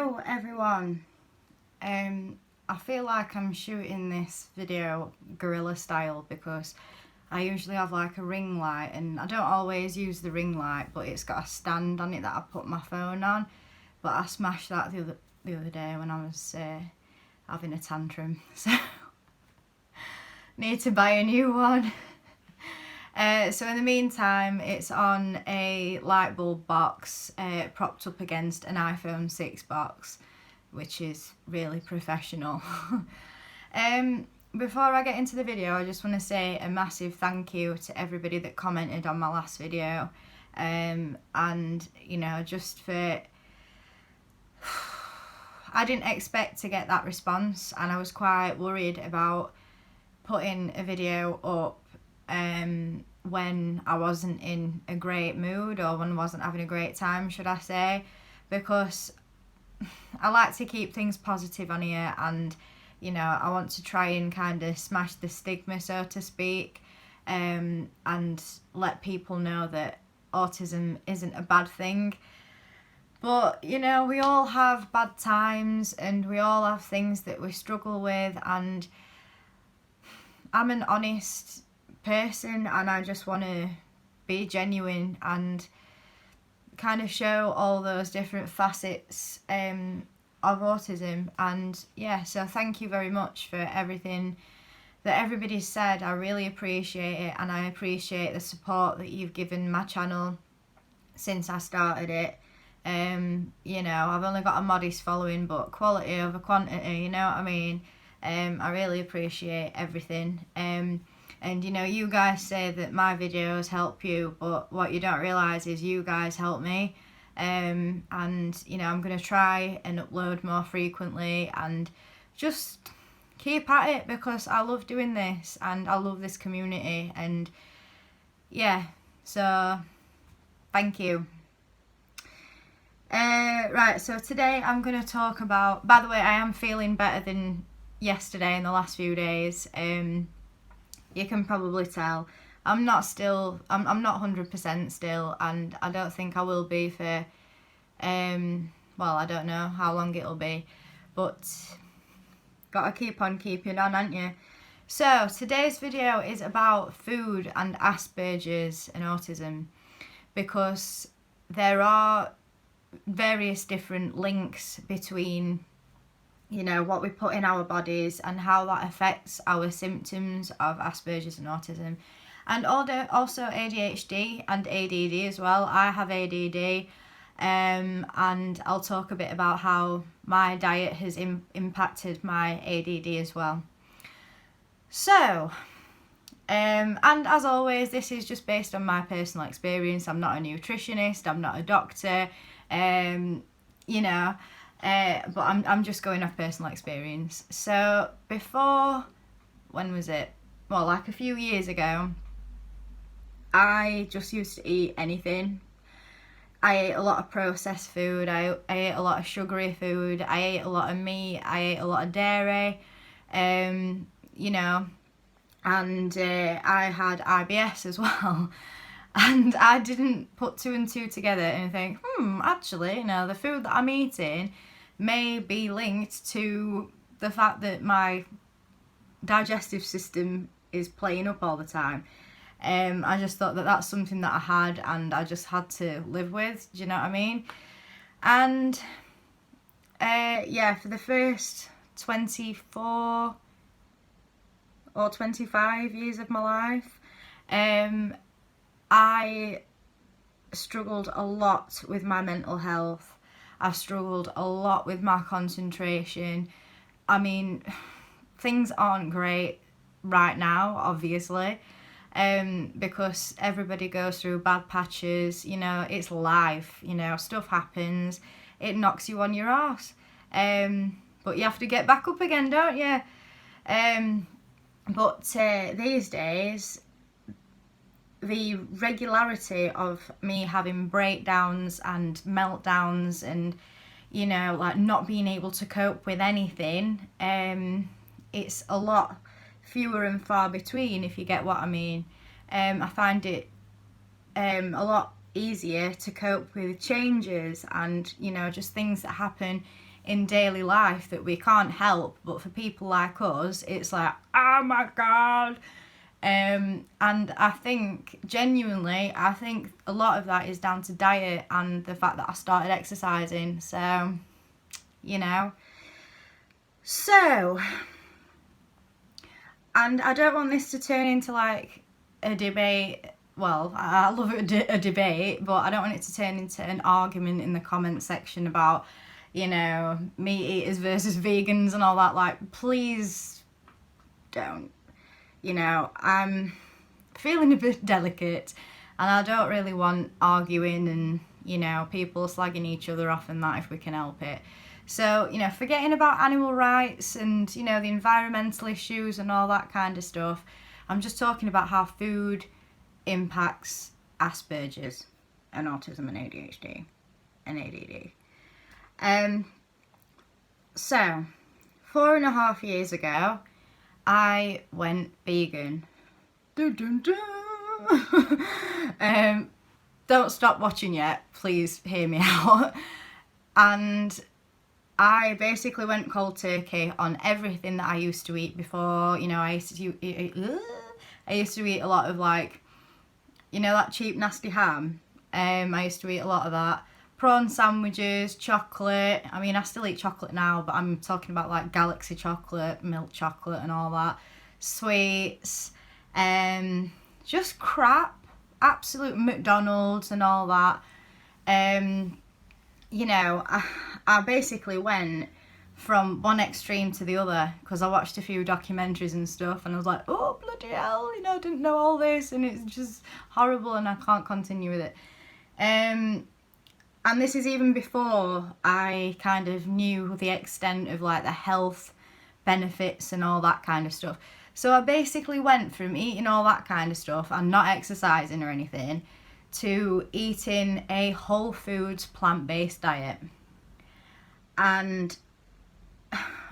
Hello everyone. I feel like I'm shooting this video guerrilla style because I usually have like a ring light, and I don't always use the ring light, but it's got a stand on it that I put my phone on. But I smashed that the other day when I was having a tantrum, so need to buy a new one. So in the meantime, it's on a light bulb box propped up against an iPhone 6 box, which is really professional. Before I get into the video, I just want to say a massive thank you to everybody that commented on my last video, and you know, just for I didn't expect to get that response, and I was quite worried about putting a video up when I wasn't in a great mood, or when I wasn't having a great time, should I say, because I like to keep things positive on here, and you know, I want to try and kind of smash the stigma, so to speak, and let people know that autism isn't a bad thing. But you know, we all have bad times and we all have things that we struggle with, and I'm an honest person and I just want to be genuine and kind of show all those different facets of autism. And yeah, so thank you very much for everything that everybody said. I really appreciate it, and I appreciate the support that you've given my channel since I started it. You know, I've only got a modest following, but quality over quantity, you know what I mean? I really appreciate everything. And you know, you guys say that my videos help you, but what you don't realise is you guys help me. And you know, I'm going to try and upload more frequently and just keep at it, because I love doing this and I love this community. And yeah, so thank you. Right, so today I'm going to talk about, by the way, I am feeling better than yesterday in the last few days. You can probably tell I'm not 100% still, and I don't think I will be for well, I don't know how long it'll be, but gotta keep on keeping on, aren't you? So today's video is about food and Asperger's and autism, because there are various different links between, you know, what we put in our bodies and how that affects our symptoms of Asperger's and autism, and also ADHD and ADD as well. I have ADD, and I'll talk a bit about how my diet has impacted my ADD as well. So, and as always, this is just based on my personal experience. I'm not a nutritionist, I'm not a doctor, you know, but I'm just going off personal experience. So before, when was it? Well, like a few years ago, I just used to eat anything. I ate a lot of processed food, I ate a lot of sugary food, I ate a lot of meat, I ate a lot of dairy, you know, and I had IBS as well. And I didn't put two and two together and think, actually, you know, the food that I'm eating may be linked to the fact that my digestive system is playing up all the time. I just thought that that's something that I had, and I just had to live with, do you know what I mean? And yeah, for the first 24 or 25 years of my life, I struggled a lot with my mental health. I've struggled a lot with my concentration. I mean, things aren't great right now, obviously, because everybody goes through bad patches. You know, it's life, you know, stuff happens, it knocks you on your arse, but you have to get back up again, don't you? But these days, the regularity of me having breakdowns and meltdowns and, you know, like not being able to cope with anything, it's a lot fewer and far between, if you get what I mean. I find it a lot easier to cope with changes and, you know, just things that happen in daily life that we can't help. But for people like us, it's like, oh my God. And I think, genuinely, I think a lot of that is down to diet and the fact that I started exercising. So, you know. So, and I don't want this to turn into like a debate. Well, I love a debate, but I don't want it to turn into an argument in the comment section about, you know, meat eaters versus vegans and all that. Like, please don't. You know, I'm feeling a bit delicate and I don't really want arguing and, you know, people slagging each other off and that if we can help it. So, you know, forgetting about animal rights and, you know, the environmental issues and all that kind of stuff, I'm just talking about how food impacts Asperger's and autism and ADHD and ADD. So, 4.5 years ago, I went vegan. Dun, dun, dun. Don't stop watching yet, please hear me out. And I basically went cold turkey on everything that I used to eat before. You know, I used to eat a lot of, like, you know, that cheap nasty ham. I used to eat a lot of that. Prawn sandwiches, chocolate. I mean, I still eat chocolate now, but I'm talking about like Galaxy chocolate, milk chocolate and all that. Sweets. Just crap. Absolute McDonald's and all that. You know, I basically went from one extreme to the other because I watched a few documentaries and stuff and I was like, oh, bloody hell, you know, I didn't know all this and it's just horrible and I can't continue with it. And this is even before I kind of knew the extent of like the health benefits and all that kind of stuff. So I basically went from eating all that kind of stuff and not exercising or anything to eating a whole foods plant-based diet. And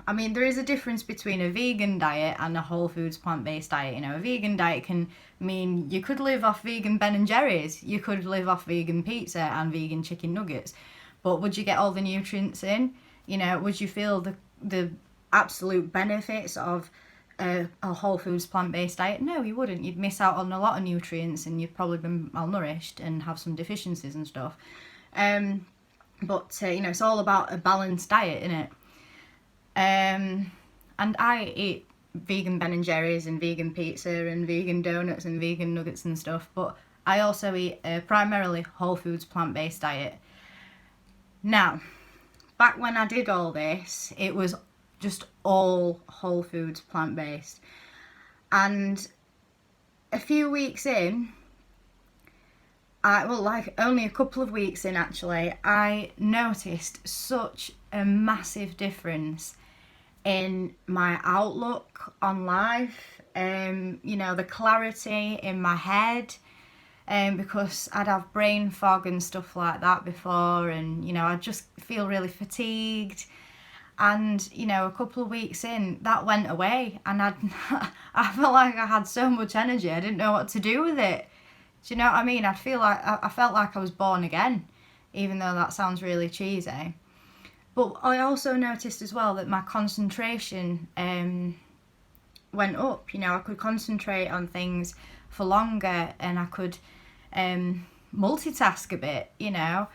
I mean, there is a difference between a vegan diet and a whole foods plant-based diet. You know, a vegan diet can mean you could live off vegan Ben & Jerry's, you could live off vegan pizza and vegan chicken nuggets, but would you get all the nutrients in? You know, would you feel the absolute benefits of a whole foods plant-based diet? No, you wouldn't. You'd miss out on a lot of nutrients and you'd probably be malnourished and have some deficiencies and stuff. But you know, it's all about a balanced diet, innit? And I eat vegan Ben & Jerry's and vegan pizza and vegan donuts and vegan nuggets and stuff, but I also eat a primarily whole foods plant-based diet. Now, back when I did all this, it was just all whole foods plant-based. And a few weeks in, only a couple of weeks in actually, I noticed such a massive difference in my outlook on life, you know, the clarity in my head, because I'd have brain fog and stuff like that before, and, you know, I'd just feel really fatigued. And, you know, a couple of weeks in, that went away, and I felt like I had so much energy, I didn't know what to do with it. Do you know what I mean? I felt like I was born again, even though that sounds really cheesy. But I also noticed as well that my concentration went up. You know, I could concentrate on things for longer and I could multitask a bit, you know,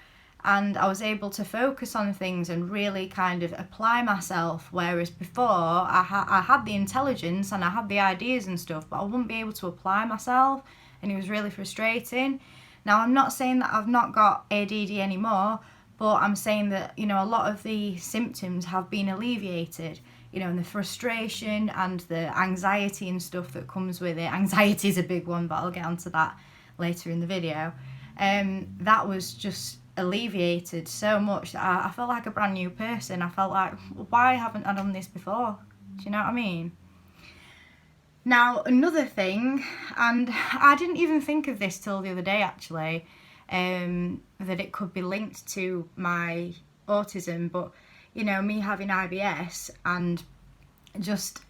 and I was able to focus on things and really kind of apply myself, whereas before I had the intelligence and I had the ideas and stuff, but I wouldn't be able to apply myself, and it was really frustrating. Now, I'm not saying that I've not got ADD anymore, but I'm saying that, you know, a lot of the symptoms have been alleviated, you know, and the frustration and the anxiety and stuff that comes with it. Anxiety is a big one, but I'll get onto that later in the video. That was just alleviated so much that I felt like a brand new person. I felt like, why haven't I done this before? Do you know what I mean? Now, another thing, and I didn't even think of this till the other day actually, that it could be linked to my autism, but, you know, me having IBS and just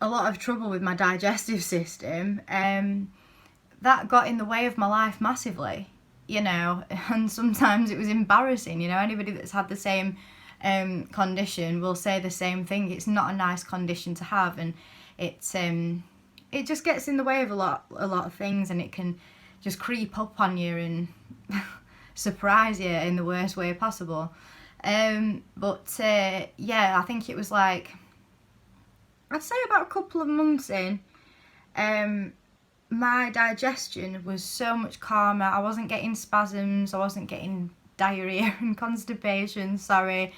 a lot of trouble with my digestive system, that got in the way of my life massively. you know, and sometimes it was embarrassing, you know. Anybody that's had the same condition will say the same thing. It's not a nice condition to have, and it just gets in the way of a lot of things, and it can just creep up on you and surprise you in the worst way possible. But yeah, I think it was like, I'd say about a couple of months in, my digestion was so much calmer. I wasn't getting spasms, I wasn't getting diarrhea and constipation. Sorry,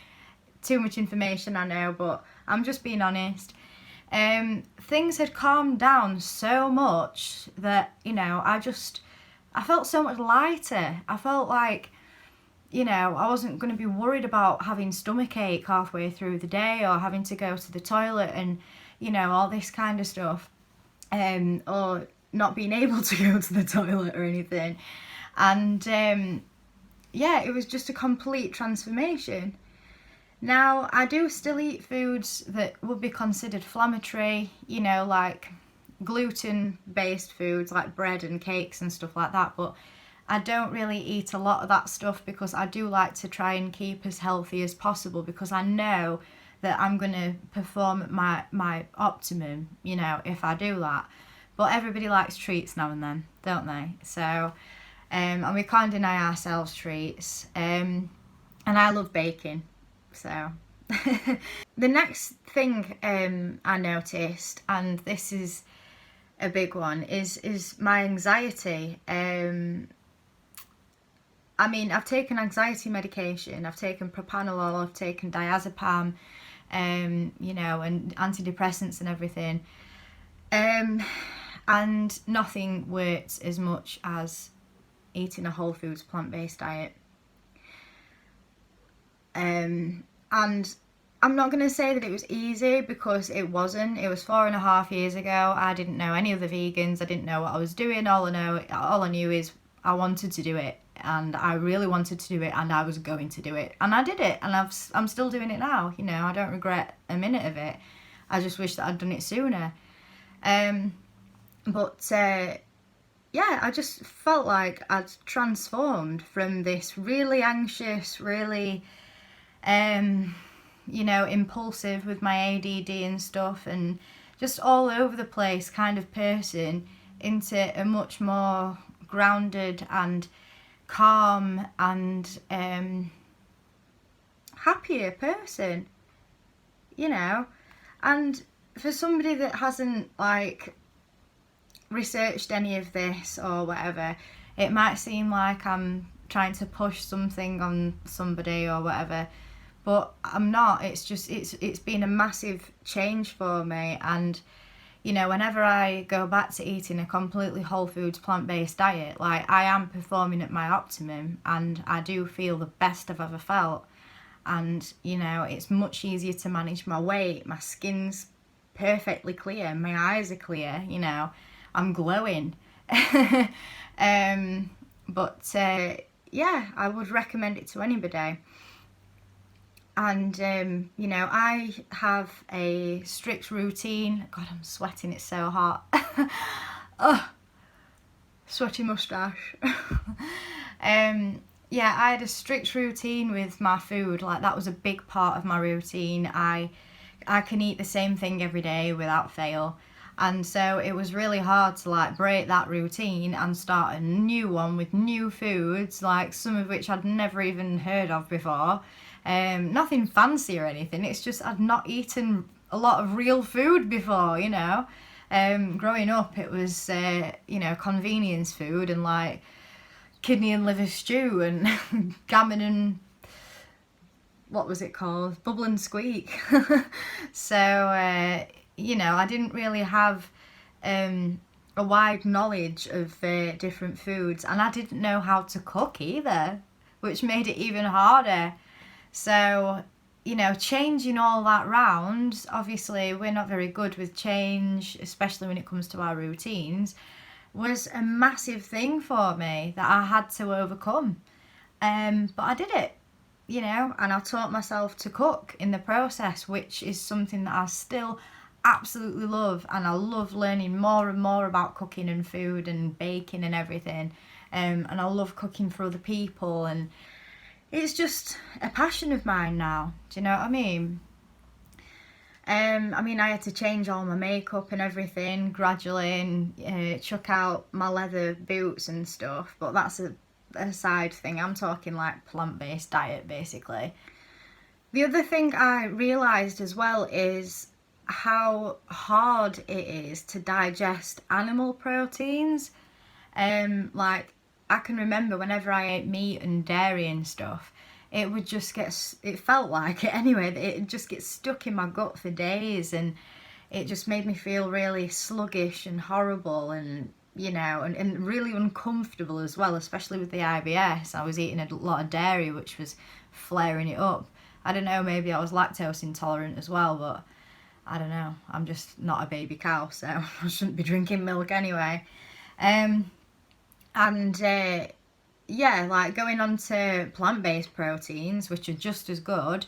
too much information, I know, but I'm just being honest. Things had calmed down so much that, you know, I felt so much lighter. I felt like, you know, I wasn't going to be worried about having stomachache halfway through the day, or having to go to the toilet and, you know, all this kind of stuff, or not being able to go to the toilet or anything. And yeah, it was just a complete transformation. Now, I do still eat foods that would be considered inflammatory, you know, like gluten-based foods like bread and cakes and stuff like that, but I don't really eat a lot of that stuff because I do like to try and keep as healthy as possible, because I know that I'm going to perform at my optimum, you know, if I do that. But everybody likes treats now and then, don't they? So, and we can't deny ourselves treats. And I love baking. So, the next thing I noticed, and this is a big one, is my anxiety. I mean, I've taken anxiety medication, I've taken propranolol, I've taken diazepam, you know, and antidepressants and everything. And nothing worked as much as eating a whole foods plant-based diet. And I'm not going to say that it was easy, because it wasn't. It was 4.5 years ago. I didn't know any other vegans. I didn't know what I was doing. All I knew is I wanted to do it, and I really wanted to do it, and I was going to do it, and I did it, and I'm still doing it now. You know, I don't regret a minute of it. I just wish that I'd done it sooner. But yeah, I just felt like I'd transformed from this really anxious, really you know, impulsive with my ADD and stuff, and just all over the place kind of person, into a much more grounded and calm and happier person, you know. And for somebody that hasn't like researched any of this or whatever, it might seem like I'm trying to push something on somebody or whatever, but I'm not. It's just it's been a massive change for me. And you know, whenever I go back to eating a completely whole foods plant-based diet, like, I am performing at my optimum, and I do feel the best I've ever felt. And you know, it's much easier to manage my weight, my skin's perfectly clear, my eyes are clear, you know, I'm glowing. But yeah, I would recommend it to anybody. And you know, I have a strict routine. God, I'm sweating, it's so hot. Oh, sweaty moustache. Yeah, I had a strict routine with my food. Like, that was a big part of my routine. I can eat the same thing every day without fail. And so it was really hard to like break that routine and start a new one with new foods, like some of which I'd never even heard of before. Nothing fancy or anything, it's just I'd not eaten a lot of real food before, you know. Growing up, it was, you know, convenience food, and like kidney and liver stew and gammon and, what was it called? Bubble and squeak. So, you know, I didn't really have a wide knowledge of different foods, and I didn't know how to cook either, which made it even harder. So, you know, changing all that round, obviously we're not very good with change, especially when it comes to our routines, was a massive thing for me that I had to overcome. But I did it, you know, and I taught myself to cook in the process, which is something that I still absolutely love, and I love learning more and more about cooking and food and baking and everything. and I love cooking for other people, and it's just a passion of mine now. Do you know what I mean? I had to change all my makeup and everything gradually, and chuck out my leather boots and stuff, but that's a side thing. I'm talking like plant-based diet, basically. The other thing I realised as well is how hard it is to digest animal proteins. Like, I can remember whenever I ate meat and dairy and stuff, it would just it felt like it anyway, it just gets stuck in my gut for days, and it just made me feel really sluggish and horrible, and and really uncomfortable as well, especially with the IBS. I was eating a lot of dairy, which was flaring it up. I don't know, maybe I was lactose intolerant as well, but I don't know. I'm just not a baby cow, so I shouldn't be drinking milk anyway. Like going on to plant-based proteins, which are just as good,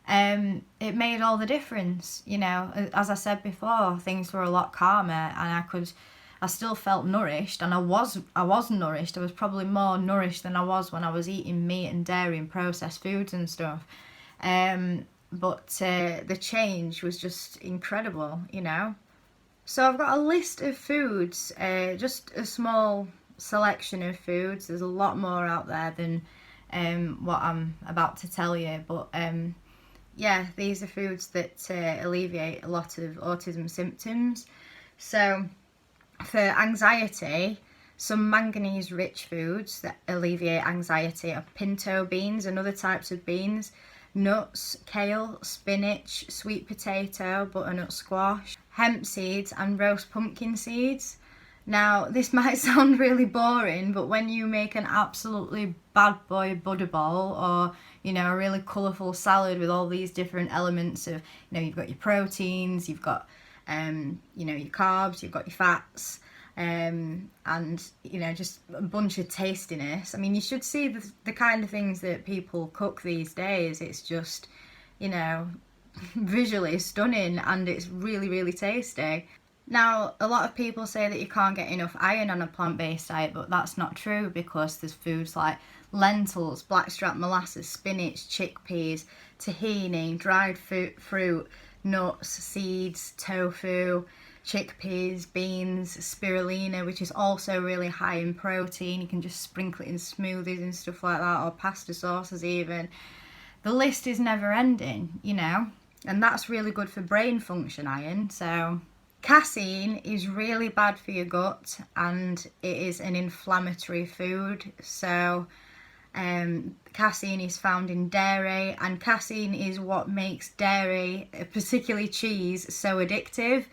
it made all the difference. As I said before, things were a lot calmer, and I still felt nourished, and I was nourished. I was probably more nourished than I was when I was eating meat and dairy and processed foods and stuff. But the change was just incredible, So I've got a list of foods, just a small selection of foods. There's a lot more out there than what I'm about to tell you, but these are foods that alleviate a lot of autism symptoms. So for anxiety, some manganese-rich foods that alleviate anxiety are pinto beans and other types of beans, nuts, kale, spinach, sweet potato, butternut squash, hemp seeds and roast pumpkin seeds. Now, this might sound really boring, but when you make an absolutely bad boy Buddha bowl, or a really colourful salad with all these different elements of, you've got your proteins, you've got your carbs, you've got your fats, and just a bunch of tastiness. You should see the kind of things that people cook these days. It's just visually stunning, and it's really, really tasty. Now, a lot of people say that you can't get enough iron on a plant-based diet, but that's not true, because there's foods like lentils, blackstrap molasses, spinach, chickpeas, tahini, dried fruit, nuts, seeds, tofu, chickpeas, beans, spirulina, which is also really high in protein. You can just sprinkle it in smoothies and stuff like that, or pasta sauces even. The list is never ending, and that's really good for brain function, iron. So casein is really bad for your gut, and it is an inflammatory food. So casein is found in dairy, and casein is what makes dairy, particularly cheese, so addictive.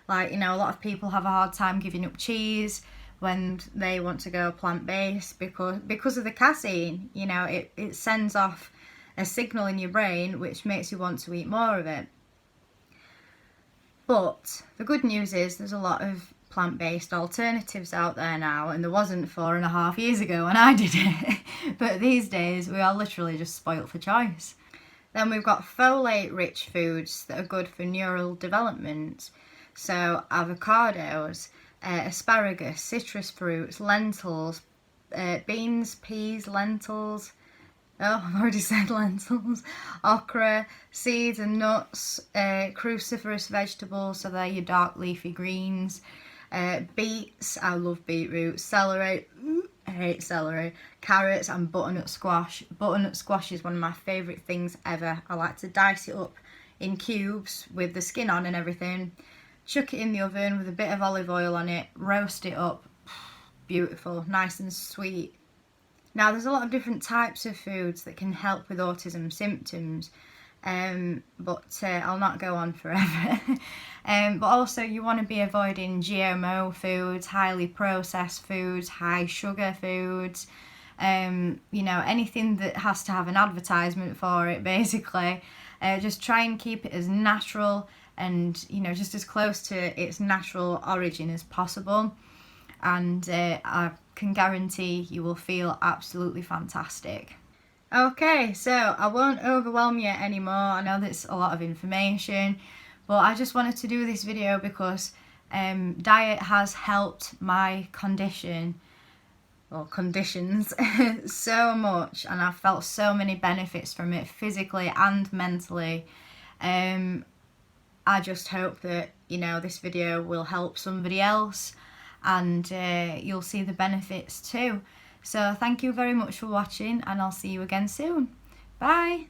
Like, a lot of people have a hard time giving up cheese when they want to go plant-based because of the casein. It sends off a signal in your brain which makes you want to eat more of it. But the good news is there's a lot of plant-based alternatives out there now, and there wasn't 4.5 years ago when I did it. But these days we are literally just spoilt for choice. Then we've got folate-rich foods that are good for neural development. So avocados, asparagus, citrus fruits, lentils, beans, peas, lentils. Oh, I've already said lentils. Okra, seeds and nuts, cruciferous vegetables, so they're your dark leafy greens. Beets, I love beetroot. Celery, I hate celery. Carrots and butternut squash. Butternut squash is one of my favourite things ever. I like to dice it up in cubes with the skin on and everything. Chuck it in the oven with a bit of olive oil on it, roast it up. Beautiful, nice and sweet. Now, there's a lot of different types of foods that can help with autism symptoms, but I'll not go on forever. But also, you want to be avoiding GMO foods, highly processed foods, high sugar foods, anything that has to have an advertisement for it, basically. Just try and keep it as natural and, just as close to its natural origin as possible. And I can guarantee you will feel absolutely fantastic. Okay, so I won't overwhelm you anymore. I know that's a lot of information, but I just wanted to do this video because diet has helped my condition or conditions so much, and I've felt so many benefits from it physically and mentally. I just hope that, you know, this video will help somebody else, and you'll see the benefits too. So thank you very much for watching, and I'll see you again soon. Bye.